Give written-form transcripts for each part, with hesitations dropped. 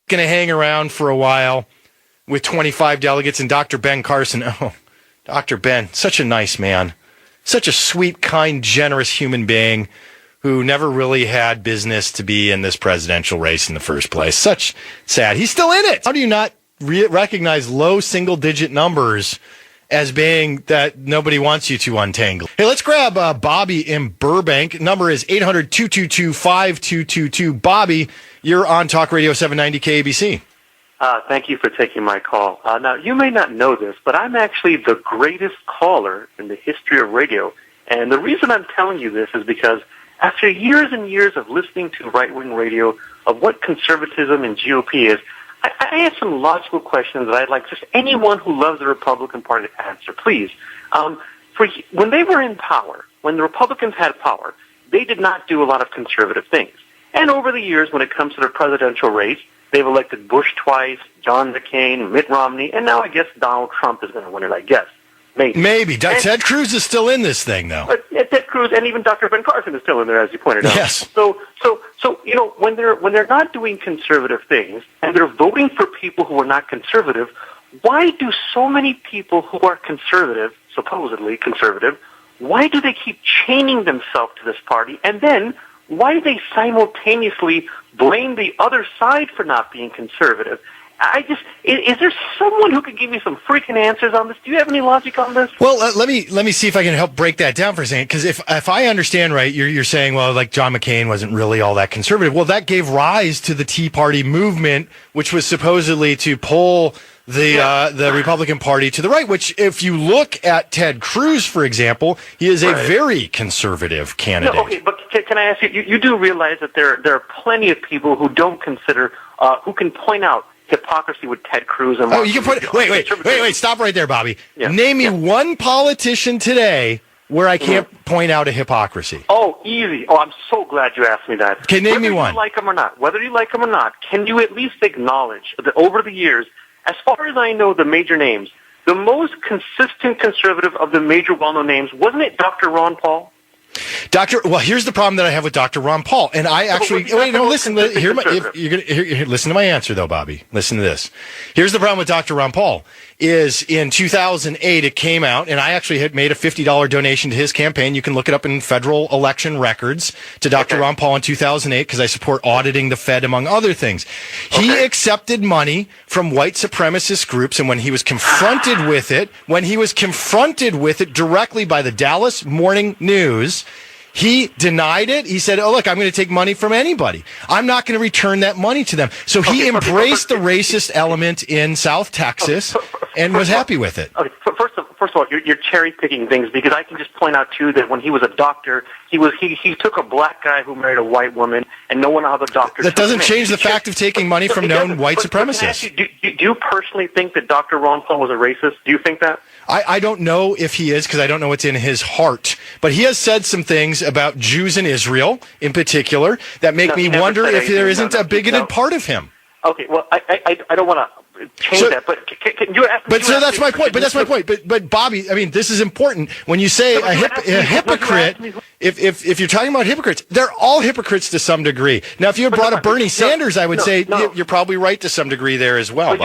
going to hang around for a while with 25 delegates and Dr. Ben Carson. Oh, Dr. Ben, such a nice man. Such a sweet, kind, generous human being who never really had business to be in this presidential race in the first place. Such sad. He's still in it. How do you not recognize low single-digit numbers as being that nobody wants you to untangle? Hey, let's grab Bobby in Burbank. Number is 800-222-5222. Bobby, you're on Talk Radio 790 KABC. Thank you for taking my call. Now, you may not know this, but I'm actually the greatest caller in the history of radio. And the reason I'm telling you this is because after years and years of listening to right-wing radio of what conservatism and GOP is, I have some logical questions that I'd like just anyone who loves the Republican Party to answer. Please, when they were in power, when the Republicans had power, they did not do a lot of conservative things. And over the years, when it comes to the presidential race, they've elected Bush twice, John McCain, Mitt Romney, and now I guess Donald Trump is going to win it, I guess. Maybe. Ted Cruz is still in this thing, though. Ted Cruz and even Dr. Ben Carson is still in there, as you pointed out. Yes. So when they're not doing conservative things and they're voting for people who are not conservative, why do so many people who are conservative, supposedly conservative, why do they keep chaining themselves to this party? And then why do they simultaneously blame the other side for not being conservative? Is there someone who could give me some freaking answers on this? Do you have any logic on this? Well, let me see if I can help break that down for a second. Because if I understand right, you're saying, well, like John McCain wasn't really all that conservative. Well, that gave rise to the Tea Party movement, which was supposedly to pull the Republican Party to the right. Which, if you look at Ted Cruz, for example, he is a very conservative candidate. No, okay, but can I ask you? You do realize that there are plenty of people who don't consider, who can point out hypocrisy with Ted Cruz and you can put wait, stop right there, Bobby. Yeah. Name me one politician today where I can't point out a hypocrisy. Oh, easy. Oh, I'm so glad you asked me that. Okay, name me one. Whether you like him or not, can you at least acknowledge that over the years, as far as I know, the major names, the most consistent conservative of the major well-known names, wasn't it Dr. Ron Paul? Well, here's the problem that I have with Dr. Ron Paul, and I actually listen to my answer though, Bobby. Listen to this. Here's the problem with Dr. Ron Paul is in 2008 it came out, and I actually had made a $50 donation to his campaign. You can look it up in federal election records to Dr. Ron Paul in 2008 because I support auditing the Fed among other things. He accepted money from white supremacist groups, and when he was confronted with it directly by the Dallas Morning News, he denied it. He said, oh, look, I'm going to take money from anybody. I'm not going to return that money to them. So he embraced the racist element in South Texas and was happy with it. Okay, first of all, you're cherry-picking things because I can just point out, too, that when he was a doctor, he took a black guy who married a white woman, and no one how the doctor... That doesn't change the fact of taking money from known white supremacists. Do you personally think that Dr. Ron Paul was a racist? Do you think that? I don't know if he is because I don't know what's in his heart. But he has said some things about Jews in Israel in particular that make me wonder if there isn't a bigoted part of him. Okay, well, I don't want to change that, but can you ask me... But so that's my point. But Bobby, I mean, this is important. When you say a hypocrite, if you're talking about hypocrites, they're all hypocrites to some degree. Now, if you had brought up Bernie Sanders, I would say you're probably right to some degree there as well. But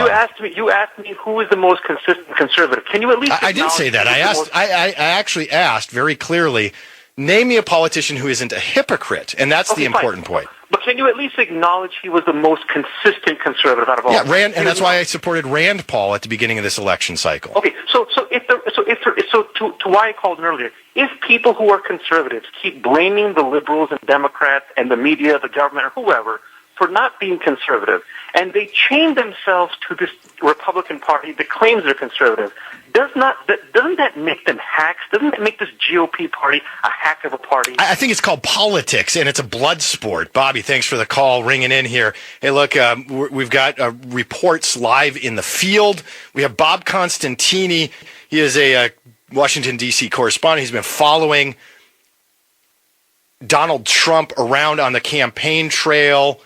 you asked me who is the most consistent conservative. Can you at least... I didn't say that. I actually asked very clearly, name me a politician who isn't a hypocrite, and that's the important point. But can you at least acknowledge he was the most consistent conservative out of all? Yeah, Rand, and that's why I supported Rand Paul at the beginning of this election cycle. Okay, so to why I called him earlier, if people who are conservatives keep blaming the liberals and Democrats and the media, the government, or whoever for not being conservative, and they chain themselves to this Republican Party that claims they're conservative, doesn't that make them hacks? Doesn't that make this GOP party a hack of a party? I think it's called politics, and it's a blood sport. Bobby, thanks for the call, ringing in here. Hey, look, we've got reports live in the field. We have Bob Constantini. He is a Washington, D.C. correspondent. He's been following Donald Trump around on the campaign trail